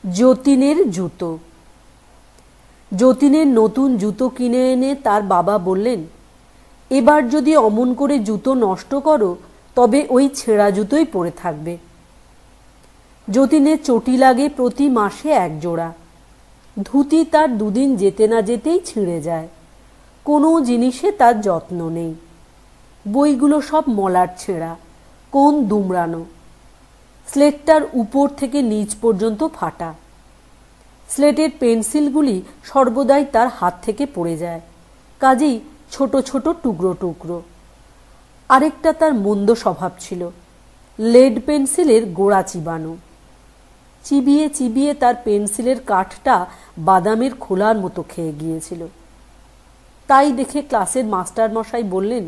যতীনের জুতো। যতীনের নতুন জুতো কিনে এনে তার বাবা বললেন, এবার যদি অমন করে জুতো নষ্ট করো তবে ওই ছেঁড়া জুতোই পরে থাকবে। যতীনের চটি লাগে প্রতি মাসে এক জোড়া। ধুতি তার দুদিন যেতে না যেতেই ছিঁড়ে যায়। কোনো জিনিসে তার যত্ন নেই। বইগুলো সব মলার ছেঁড়া, কোন দুমড়ানো। স্লেটটার উপর থেকে নিচ পর্যন্ত ফাটা। স্লেটের পেন্সিলগুলি সর্বদাই তার হাত থেকে পড়ে যায়, কাজেই ছোট ছোট টুকরো টুকরো। আরেকটা তার মন্দ স্বভাব ছিল, লেড পেন্সিলের গোড়া চিবানো। চিবিয়ে চিবিয়ে তার পেন্সিলের কাঠটা বাদামের খোলার মতো খেয়ে গিয়েছিল। তাই দেখে ক্লাসের মাস্টারমশাই বললেন,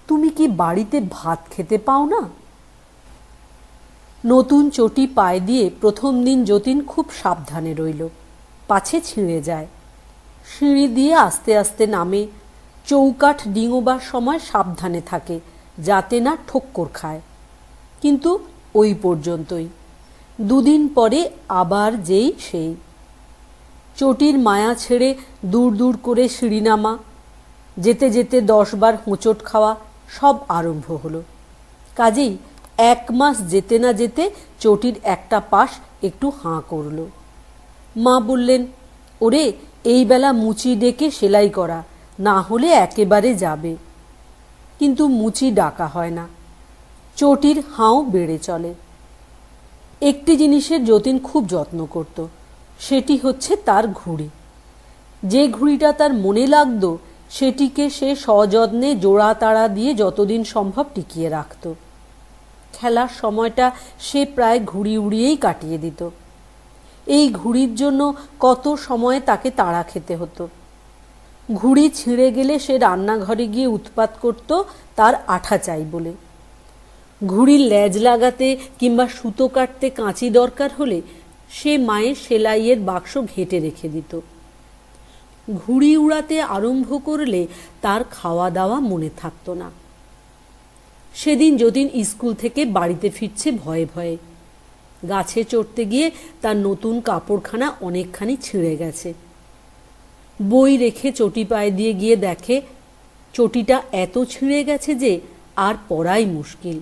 তুমি কি বাড়িতে ভাত খেতে পাও না? নতুন চটি পায়ে দিয়ে প্রথম দিন যতীন খুব সাবধানে রইল, পাছে ছিঁড়ে যায়। সিঁড়ি দিয়ে আস্তে আস্তে নামে, চৌকাঠ ডিঙোবার সময় সাবধানে থাকে যাতে না ঠোক্কর খায়। কিন্তু ওই পর্যন্তই। দুদিন পরে আবার যেই সেই। চটির মায়া ছেড়ে দূর দূর করে সিঁড়ি নামা, যেতে যেতে 10 বার হোঁচট খাওয়া সব আরম্ভ হলো। কাজেই 1 মাস যেতে না যেতে চটির একটা পাশ একটু হাঁ করল। মা বললেন, ওরে এই বেলা মুচি ডেকে সেলাই করা, না হলে একেবারে যাবে। কিন্তু মুচি ডাকা হয় না, চটির হাঁও বেড়ে চলে। একটি জিনিসের যতীন খুব যত্ন করত, সেটি হচ্ছে তার ঘুড়ি। যে ঘুড়িটা তার মনে লাগত সেটিকে সে সযত্নে জোড়া তাড়া দিয়ে যতদিন সম্ভব টিকিয়ে রাখত। খেলার সময়টা সে প্রায় ঘুড়ি উড়িয়েই কাটিয়ে দিত। এই ঘুড়ির জন্য কত সময় তাকে তাড়া খেতে হতো। ঘুড়ি ছিঁড়ে গেলে সে রান্নাঘরে গিয়ে উৎপাত করত তার আঠা চাই বলে। ঘুড়ির লেজ লাগাতে কিংবা সুতো কাটতে কাঁচি দরকার হলে সে মায়ের সেলাইয়ের বাক্স ঘেঁটে রেখে দিত। ঘুড়ি উড়াতে আরম্ভ করলে তার খাওয়া দাওয়া মনে থাকত না। সেদিন যতীন স্কুল থেকে বাড়িতে ফিরছে ভয়ে ভয়ে। গাছে চড়তে গিয়ে তার নতুন কাপড়খানা অনেকখানি ছিঁড়ে গেছে। বই রেখে চটি পায়ে দিয়ে গিয়ে দেখে চটিটা এত ছিঁড়ে গেছে যে আর পরাই মুশকিল।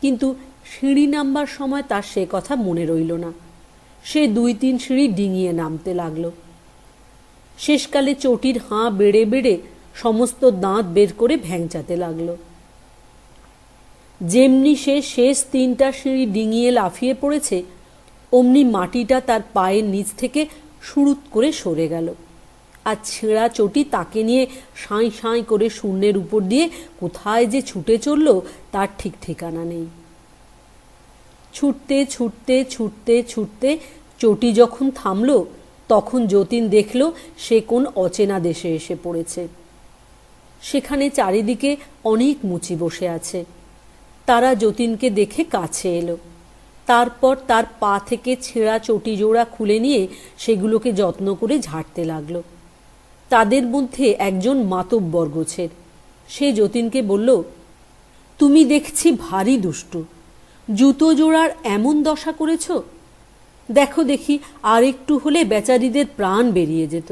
কিন্তু সিঁড়ি নামবার সময় তার সে কথা মনে রইল না। সে 2-3 সিঁড়ি ডিঙিয়ে নামতে লাগল। শেষকালে চটির হাঁ বেড়ে বেড়ে সমস্ত দাঁত বের করে ভ্যাংচাতে লাগল। যেমনি সে শেষ 3টা সিঁড়ি ডিঙিয়ে লাফিয়ে পড়েছে, অমনি মাটিটা তার পায়ের নিচ থেকে সুরুত করে সরে গেল। আর ছেঁড়া চটি তাকে নিয়ে সাঁই সাঁই করে শূন্যের উপর দিয়ে কোথায় যে ছুটে চলল তার ঠিক ঠিকানা নেই। ছুটতে ছুটতে ছুটতে ছুটতে চটি যখন থামল, তখন যতীন দেখল সে কোন অচেনা দেশে এসে পড়েছে। সেখানে চারিদিকে অনেক মুচি বসে আছে। তারা যতীনকে দেখে কাছে এলো। তারপর তার পা থেকে ছেঁড়া চটি জোড়া খুলে নিয়ে সেগুলোকে যত্ন করে ঝাড়তে লাগলো। তাদের মধ্যে একজন মাতব্বর গোছের। সে যতীনকে বলল, তুমি দেখছি ভারী দুষ্টু, জুতো জোড়ার এমন দশা করেছ। দেখো দেখি আর একটু হলে বেচারিদের প্রাণ বেরিয়ে যেত।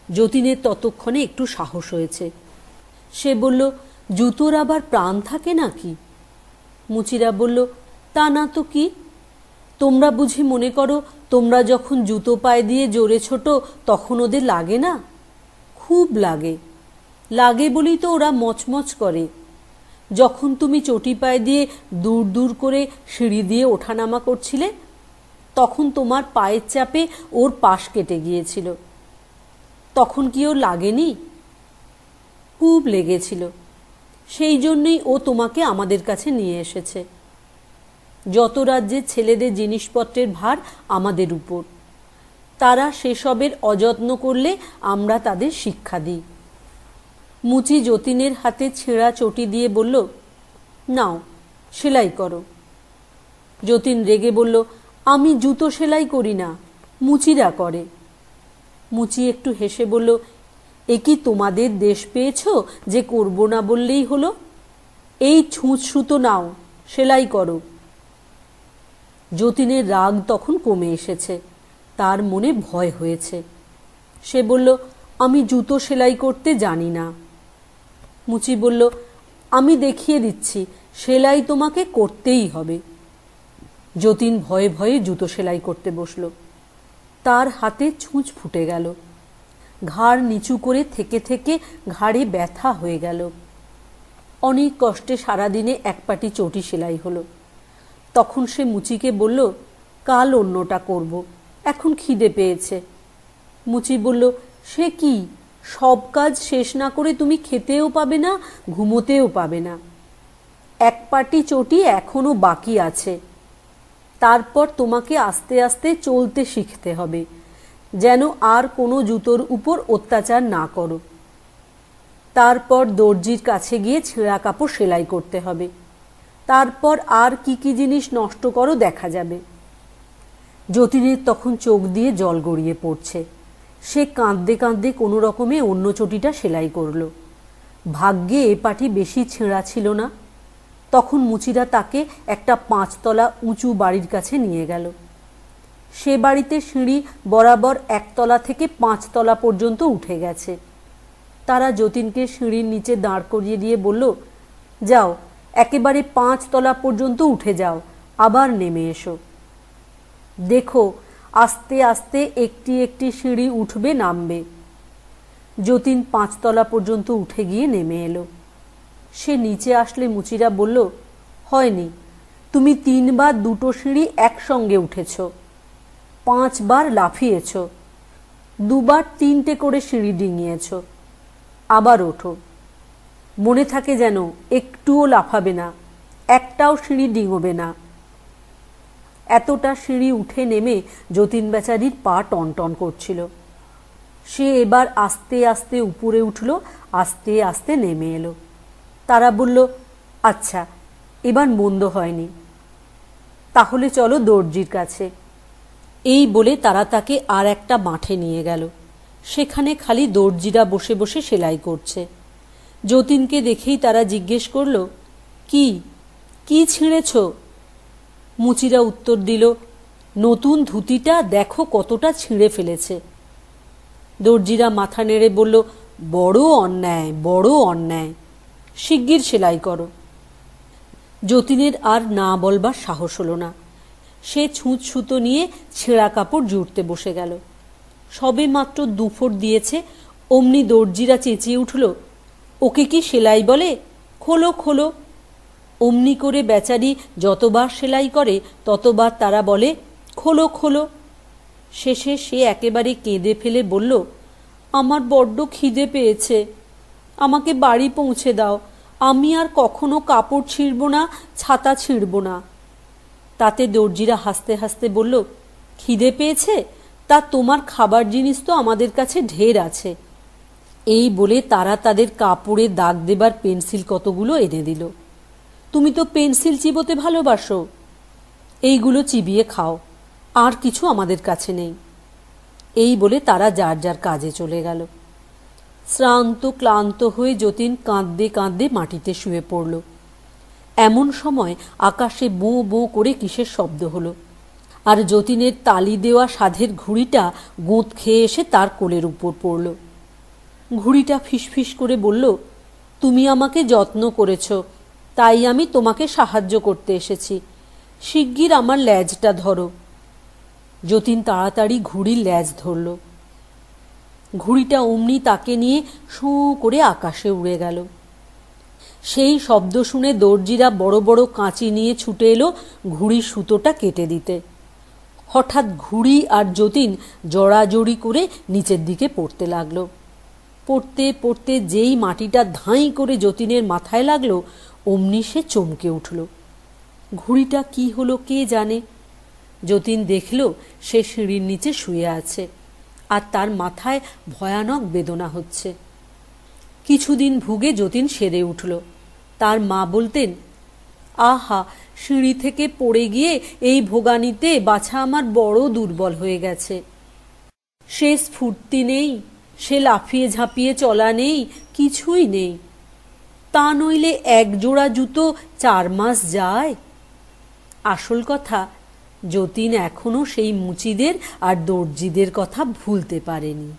যতীনের ততক্ষণে একটু সাহস হয়েছে। সে বলল, জুতোর আবার প্রাণ থাকে নাকি? মুচিরা বলল, তা না তো কি। তোমরা বুঝি মনে করো তোমরা যখন জুতো পায়ে দিয়ে জোরে ছোট তখন ওদের লাগে না? খুব লাগে। লাগে বলেই তো ওরা মচমচ করে। যখন তুমি চটি পায়ে দিয়ে দূর দূর করে সিঁড়ি দিয়ে ওঠানামা করছিলে, তখন তোমার পায়ের চাপে ওর পাশ কেটে গিয়েছিল। তখন কি ওর লাগেনি? খুব লেগেছিল। সেই জন্যই ও তোমাকে আমাদের কাছে নিয়ে এসেছে। যত রাজ্যের ছেলেদের জিনিসপত্রের ভার আমাদের উপর, তারা সেসবের অযত্ন করলে আমরা তাদের শিক্ষা দিই। মুচি যতীনের হাতে ছেঁড়া চটি দিয়ে বলল, নাও সেলাই করো। যতীন রেগে বলল, আমি জুতো সেলাই করি না, মুচিরা করে। মুচি একটু হেসে বলল, এ কি তোমাদের দেশ পেয়েছ যে করব না বললেই হলো? এই ছুঁচ সুতো নাও, সেলাই করো। যতীনের রাগ তখন কমে এসেছে, তার মনে ভয় হয়েছে। সে বলল, আমি জুতো সেলাই করতে জানি না। মুচি বলল, আমি দেখিয়ে দিচ্ছি, সেলাই তোমাকে করতেই হবে। যতীন ভয়ে ভয়ে জুতো সেলাই করতে বসল। তার হাতে ছুঁচ ফুটে গেল, ঘাড় নিচু করে থেকে থেকে ঘাড়ে ব্যথা হয়ে গেল। অনেক কষ্টে সারাদিনে এক পাটি চটি সেলাই হলো। তখন সে মুচিকে বলল, কাল অন্যটা করব, এখন খিদে পেয়েছে। মুচি বলল, সে কি, সব কাজ শেষ না করে তুমি খেতেও পাবে না, ঘুমোতেও পাবে না। এক পাটি চটি এখনো বাকি আছে, তারপর তোমাকে আস্তে আস্তে চলতে শিখতে হবে, যেন আর কোনো জুতোর উপর অত্যাচার না করো। তারপর দর্জির কাছে গিয়ে ছেঁড়া কাপড় সেলাই করতে হবে। তারপর আর কি কি জিনিস নষ্ট করো দেখা যাবে। যতীনের তখন চোখ দিয়ে জল গড়িয়ে পড়ছে। সে কাঁদতে কাঁদতে কোনো রকমে অন্য চটিটা সেলাই করল। ভাগ্যে এ পাটি বেশি ছেঁড়া ছিল না। তখন মুচিরা তাকে একটা 5 তলা উঁচু বাড়ির কাছে নিয়ে গেল। সে বাড়িতে সিঁড়ি বরাবর 1 তলা থেকে 5 তলা পর্যন্ত উঠে গেছে। তারা যতীনকে সিঁড়ির নিচে দাঁড় করিয়ে দিয়ে বলল, যাও একেবারে 5 তলা পর্যন্ত উঠে যাও, আবার নেমে এসো। দেখো আস্তে আস্তে একটি একটি সিঁড়ি উঠবে নামবে। যতীন 5 তলা পর্যন্ত উঠে গিয়ে নেমে এলো। সে নিচে আসলে মুচিরা বলল, হয়নি, তুমি 3 বার 2টো সিঁড়ি একসঙ্গে উঠেছ, 5 বার লাফিয়েছ, 2 বার 3টে করে সিঁড়ি ডিঙিয়েছ। আবার ওঠো, মনে থাকে যেন একটুও লাফাবে না, একটাও সিঁড়ি ডিঙোবে না। এতটা সিঁড়ি উঠে নেমে যতীন বেচারির পা টনটন করছিল। সে এবার আস্তে আস্তে উপরে উঠল, আস্তে আস্তে নেমে এলো। তারা বলল, আচ্ছা এবার মন্দ হয়নি, তাহলে চলো দর্জির কাছে। এই বলে তারা তাকে আর একটা মাঠে নিয়ে গেল। সেখানে খালি দর্জিরা বসে বসে সেলাই করছে। যতীনকে দেখেই তারা জিজ্ঞেস করল, কি কি ছিঁড়েছ? মুচিরা উত্তর দিল, নতুন ধুতিটা দেখো কতটা ছিঁড়ে ফেলেছে। দর্জিরা মাথা নেড়ে বলল, বড় অন্যায়, বড় অন্যায়, শিগগির সেলাই করো। যতীনের আর না বলবার সাহস হলো না। সে ছুঁচ সুতো নিয়ে ছেঁড়া কাপড় জুড়তে বসে গেল। সবে মাত্র 2 ফুট দিয়েছে, অমনি দর্জিরা চেঁচিয়ে উঠল, ওকে কি সেলাই বলে? খোলো খোলো। অমনি করে বেচারি যতবার সেলাই করে ততবার তারা বলে, খোলো খোলো। শেষে সে একেবারে কেঁদে ফেলে বলল, আমার বড্ড খিদে পেয়েছে, আমাকে বাড়ি পৌঁছে দাও, আমি আর কখনো কাপড় ছিঁড়ব না, ছাতা ছিঁড়ব না। তাতে দর্জিরা হাসতে হাসতে বলল, খিদে পেয়েছে? তা তোমার খাবার জিনিস তো আমাদের কাছে ঢের আছে। এই বলে তারা তাদের কাপড়ে দাগ দেবার পেন্সিল কতগুলো এনে দিল। তুমি তো পেন্সিল চিবোতে ভালোবাসো, এইগুলো চিবিয়ে খাও, আর কিছু আমাদের কাছে নেই। এই বলে তারা যার যার কাজে চলে গেল। শ্রান্ত ক্লান্ত হয়ে যতীন কাঁদতে কাঁদতে মাটিতে শুয়ে পড়ল। এমন সময় আকাশে বোঁ বোঁ করে কিসের শব্দ হলো, আর যতীনের তালি দেওয়া সাধের ঘুড়িটা গোঁত খেয়ে এসে তার কোলের উপর পড়ল। ঘুড়িটা ফিসফিস করে বলল, তুমি আমাকে যত্ন করেছ, তাই আমি তোমাকে সাহায্য করতে এসেছি, শিগগির আমার ল্যাজটা ধরো। যতীন তাড়াতাড়ি ঘুড়ির ল্যাজ ধরল। ঘুড়িটা অমনি তাকে নিয়ে শোঁ করে আকাশে উড়ে গেল। সেই শব্দ শুনে দর্জিরা বড় বড় কাঁচি নিয়ে ছুটে এলো ঘুড়ির সুতোটা কেটে দিতে। হঠাৎ ঘুড়ি আর যতীন জড়াজড়ি করে নিচের দিকে পড়তে লাগলো। পড়তে পড়তে যেই মাটিটা ধাঁই করে যতীনের মাথায় লাগলো, অমনি সে চমকে উঠল। ঘুড়িটা কি হলো কে জানে। যতীন দেখল সে সিঁড়ির নিচে শুয়ে আছে। আর তার মাথায় ভয়ানক বেদনা হচ্ছে। কিছুদিন ভুগে যতীন সেরে উঠল। তার মা বলতেন, আহা, সিঁড়ি থেকে পড়ে গিয়ে এই ভোগানিতে বাছা আমার বড় দুর্বল হয়ে গেছে। সে স্ফূর্তি নেই, সে লাফিয়ে ঝাঁপিয়ে চলা নেই, কিছুই নেই। তা নইলে এক জোড়া জুতো 4 মাস যায়। আসল কথা, যতীন এখনো সেই মুচিদের আর দর্জিদের কথা ভুলতে পারেনি।